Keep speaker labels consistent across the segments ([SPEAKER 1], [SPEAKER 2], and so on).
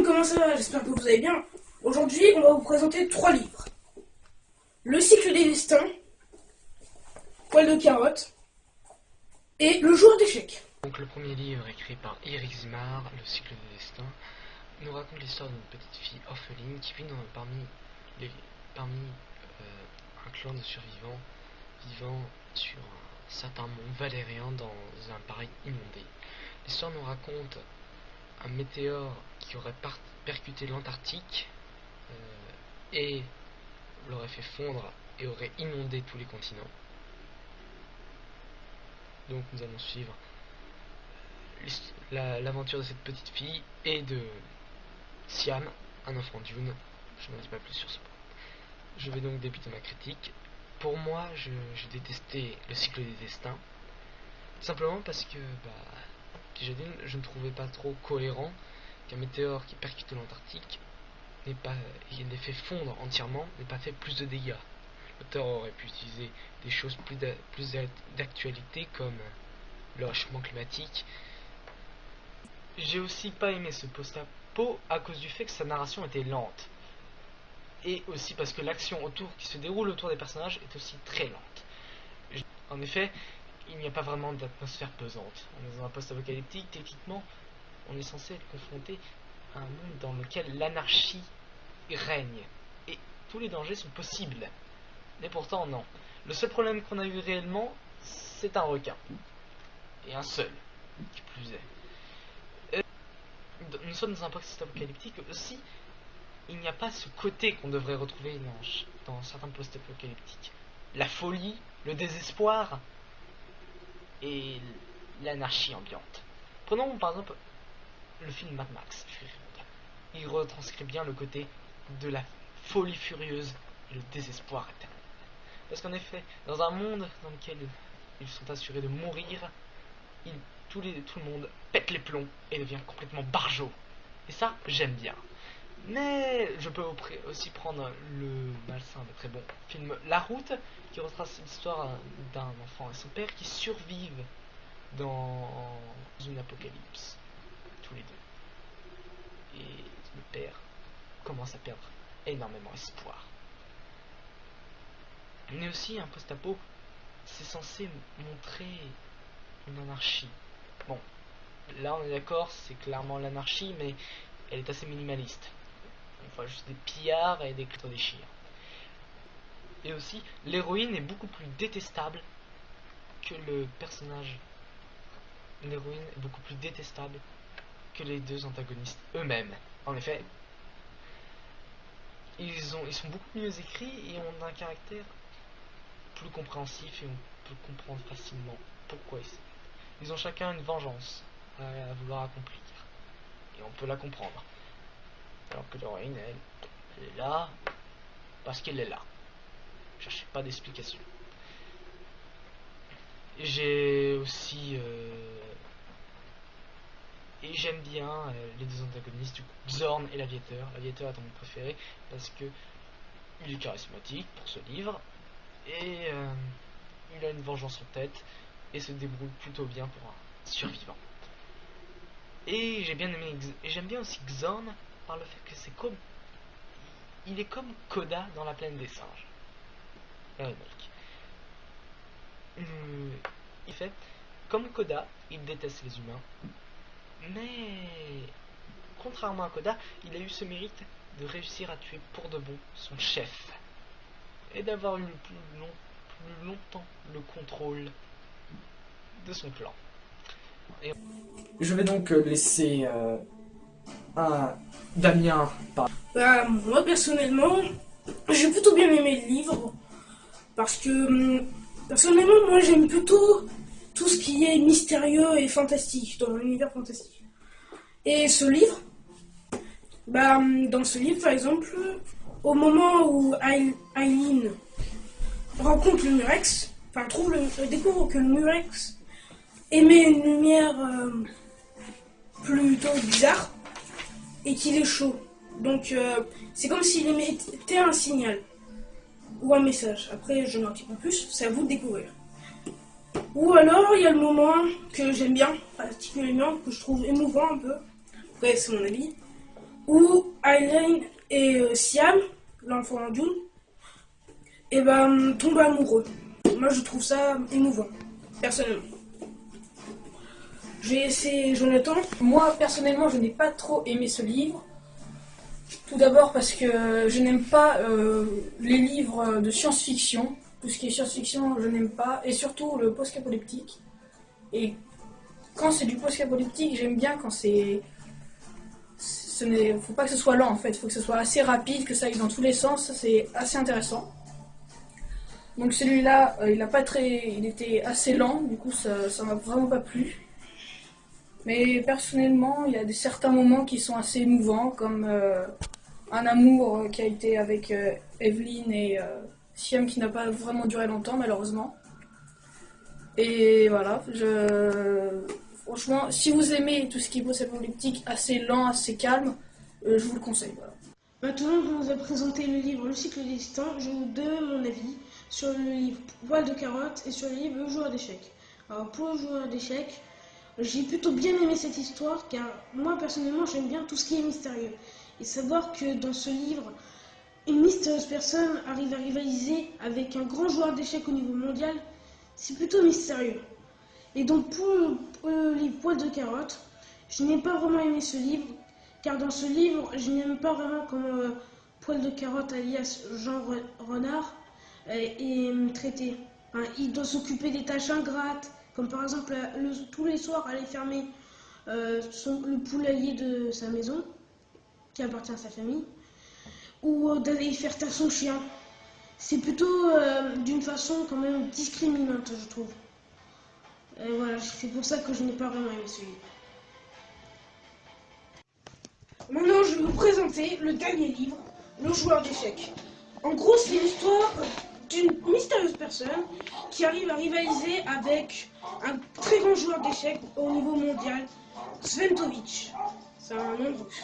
[SPEAKER 1] comment ça va? J'espère que vous allez bien. Aujourd'hui, on va vous présenter 3 livres. Le cycle des destins, Poil de carotte et Le joueur d'échecs.
[SPEAKER 2] Donc le premier livre, écrit par Eric Zimar, Le cycle des destins, nous raconte l'histoire d'une petite fille orpheline qui vit parmi un clan de survivants vivant sur un certain mont valérien dans un Paris inondé. L'histoire nous raconte un météore qui aurait percuté l'Antarctique et l'aurait fait fondre et aurait inondé tous les continents. Donc nous allons suivre l'aventure de cette petite fille et de Siam, un enfant Dune. Je n'en dis pas plus sur ce point. Je vais donc débuter ma critique. Pour moi, j'ai détesté le cycle des destins, tout simplement parce que déjà je ne trouvais pas trop cohérent qu'un météore qui percute l'Antarctique l'ait fait fondre entièrement, n'ait pas fait plus de dégâts. L'auteur aurait pu utiliser des choses plus d'actualité comme le réchauffement climatique. J'ai aussi pas aimé ce post-apo à cause du fait que sa narration était lente. Et aussi parce que l'action qui se déroule autour des personnages est aussi très lente. En effet, il n'y a pas vraiment d'atmosphère pesante. On est dans un post-apocalyptique, techniquement, on est censé être confronté à un monde dans lequel l'anarchie règne. Et tous les dangers sont possibles. Mais pourtant, non. Le seul problème qu'on a eu réellement, c'est un requin. Et un seul, qui plus est. Nous sommes dans un post-apocalyptique aussi. Il n'y a pas ce côté qu'on devrait retrouver dans certains post-apocalyptiques. La folie, le désespoir et l'anarchie ambiante. Prenons par exemple le film Mad Max. Il retranscrit bien le côté de la folie furieuse et le désespoir éternel. Parce qu'en effet, dans un monde dans lequel ils sont assurés de mourir, tout le monde pète les plombs et devient complètement barjot. Et ça, j'aime bien. Mais je peux aussi prendre le malsain mais très bon film La Route, qui retrace l'histoire d'un enfant et son père qui survivent dans une apocalypse, tous les deux. Et le père commence à perdre énormément espoir. Mais aussi un post-apo, c'est censé montrer une anarchie. Bon, là on est d'accord, c'est clairement l'anarchie, mais elle est assez minimaliste. On voit juste des pillards et des clés déchirés. Et aussi, l'héroïne est beaucoup plus détestable que le personnage. L'héroïne est beaucoup plus détestable que les deux antagonistes eux-mêmes. En effet, ils sont beaucoup mieux écrits et ont un caractère plus compréhensif et on peut comprendre facilement pourquoi ils ont chacun une vengeance à vouloir accomplir. Et on peut la comprendre. Alors que l'héroïne, elle est là parce qu'elle est là. Cherchez pas d'explication. J'ai aussi et j'aime bien les deux antagonistes, du coup, Xorn et l'Aviateur. L'Aviateur est mon préféré parce que il est charismatique pour ce livre et il a une vengeance en tête et se débrouille plutôt bien pour un survivant. Et j'aime bien aussi Xorn par le fait que il est comme Koda dans La Plaine des Singes. Le remake. Il fait comme Koda, il déteste les humains, mais contrairement à Koda, il a eu ce mérite de réussir à tuer pour de bon son chef et d'avoir eu plus longtemps le contrôle de son clan. Et je vais donc laisser Damien parler.
[SPEAKER 1] Moi personnellement, j'ai plutôt bien aimé le livre parce que personnellement, moi j'aime plutôt tout ce qui est mystérieux et fantastique dans l'univers fantastique. Et ce livre, dans ce livre par exemple, au moment où Aileen rencontre le Murex, découvre que le Murex émet une lumière plutôt bizarre et qu'il est chaud. Donc c'est comme s'il émettait un signal ou un message. Après je n'en dis pas plus, c'est à vous de découvrir. Ou alors il y a le moment que j'aime bien particulièrement, que je trouve émouvant un peu, après c'est mon avis, où Aileen et Siam, l'enfant Dune, tombent amoureux. Moi je trouve ça émouvant, personnellement. J'ai essayé Jonathan.
[SPEAKER 3] Moi, personnellement, je n'ai pas trop aimé ce livre. Tout d'abord parce que je n'aime pas les livres de science-fiction. Tout ce qui est science-fiction, je n'aime pas. Et surtout le post-apocalyptique. Et quand c'est du post-apocalyptique, j'aime bien quand c'est... Faut pas que ce soit lent en fait. Il faut que ce soit assez rapide, que ça aille dans tous les sens. C'est assez intéressant. Donc celui-là, il était assez lent. Du coup, ça m'a vraiment pas plu. Mais personnellement, il y a certains moments qui sont assez émouvants, comme un amour qui a été avec Evelyn et Siam qui n'a pas vraiment duré longtemps, malheureusement. Et voilà, franchement, si vous aimez tout ce qui est post-apocalyptique, assez lent, assez calme, je vous le conseille. Voilà.
[SPEAKER 1] Maintenant qu'on vous a présenté le livre Le cycle des destins, je vous donne mon avis sur le livre Poil de carotte et sur le livre Le joueur d'échecs. Alors pour le joueur d'échecs, j'ai plutôt bien aimé cette histoire car moi personnellement j'aime bien tout ce qui est mystérieux. Et savoir que dans ce livre, une mystérieuse personne arrive à rivaliser avec un grand joueur d'échecs au niveau mondial, c'est plutôt mystérieux. Et donc pour le livre Poil de carotte, je n'ai pas vraiment aimé ce livre car dans ce livre, je n'aime pas vraiment comment Poil de carotte alias Jean Renard est traité. Enfin, il doit s'occuper des tâches ingrates, comme par exemple tous les soirs aller fermer le poulailler de sa maison, qui appartient à sa famille, ou d'aller faire taire son chien. C'est plutôt d'une façon quand même discriminante, je trouve. Et voilà, c'est pour ça que je n'ai pas vraiment aimé ce livre. Maintenant, je vais vous présenter le dernier livre, Le joueur d'échecs. En gros, c'est l'histoire d'une mystérieuse personne qui arrive à rivaliser avec un très grand joueur d'échecs au niveau mondial, Sventovic. C'est un nom russe.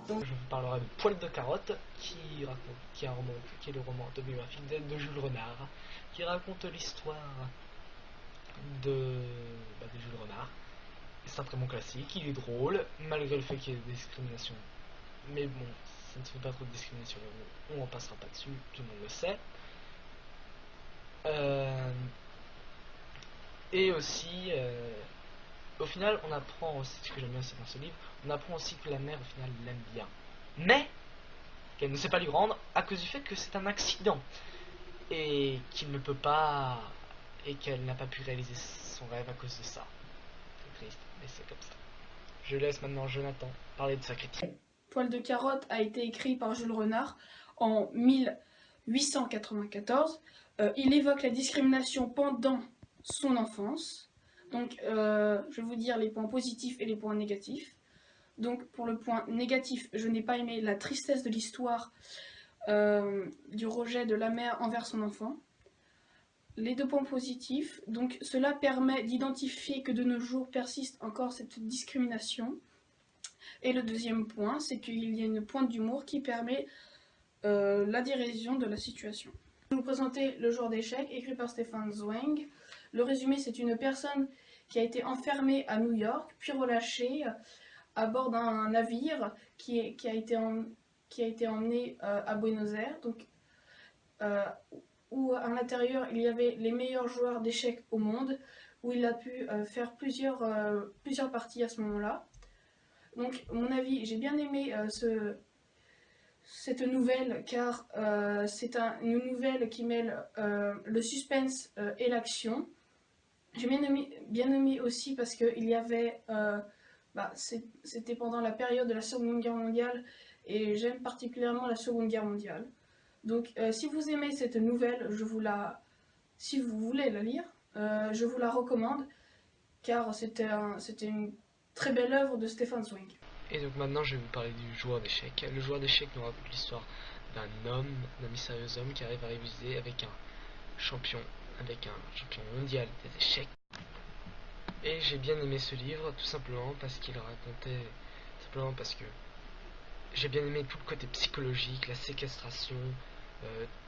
[SPEAKER 2] Donc, je vous parlerai de Poil de carotte, qui est le roman autobiographique de Jules Renard, qui raconte l'histoire de Jules Renard. C'est un très bon classique, il est drôle, malgré le fait qu'il y ait des discriminations. Mais bon, ça ne se fait pas trop de discrimination, on en passera pas dessus, tout le monde le sait. Et aussi, au final, on apprend aussi, ce que j'aime bien aussi dans ce livre, on apprend aussi que la mère, au final, l'aime bien. Mais qu'elle ne sait pas lui rendre à cause du fait que c'est un accident. Et qu'il ne peut pas... Et qu'elle n'a pas pu réaliser son rêve à cause de ça. C'est triste, mais c'est comme ça. Je laisse maintenant Jonathan parler de sa critique.
[SPEAKER 3] Poil de carotte a été écrit par Jules Renard en 1894. Il évoque la discrimination pendant son enfance. Donc, je vais vous dire les points positifs et les points négatifs. Donc, pour le point négatif, je n'ai pas aimé la tristesse de l'histoire du rejet de la mère envers son enfant. Les deux points positifs, donc cela permet d'identifier que de nos jours persiste encore cette discrimination. Et le deuxième point, c'est qu'il y a une pointe d'humour qui permet la dérision de la situation. Je vais vous présenter Le joueur d'échecs, écrit par Stefan Zweig. Le résumé, c'est une personne qui a été enfermée à New York, puis relâchée à bord d'un navire qui a été emmené à Buenos Aires, donc, où à l'intérieur il y avait les meilleurs joueurs d'échecs au monde, où il a pu faire plusieurs parties à ce moment-là. Donc, à mon avis, j'ai bien aimé cette nouvelle, car c'est une nouvelle qui mêle le suspense et l'action. J'ai bien aimé aussi parce qu'il y avait... c'était pendant la période de la Seconde Guerre mondiale, et j'aime particulièrement la Seconde Guerre mondiale. Donc, si vous aimez cette nouvelle, si vous voulez la lire, je vous la recommande, car c'était une très belle œuvre de Stefan Zweig.
[SPEAKER 2] Et donc maintenant je vais vous parler du joueur d'échecs. Le joueur d'échecs nous raconte l'histoire d'un mystérieux homme qui arrive à rivaliser avec un champion mondial des échecs. Et j'ai bien aimé ce livre tout simplement parce que j'ai bien aimé tout le côté psychologique, la séquestration,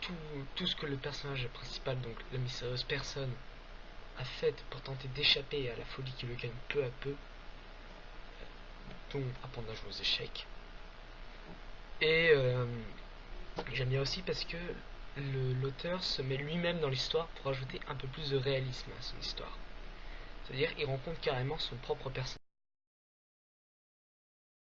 [SPEAKER 2] tout ce que le personnage principal, donc la mystérieuse personne, a fait pour tenter d'échapper à la folie qui le gagne peu à peu, donc apprendre à jouer aux échecs. Et j'aime bien aussi parce que l'auteur se met lui-même dans l'histoire pour ajouter un peu plus de réalisme à son histoire. C'est-à-dire il rencontre carrément son propre personnage.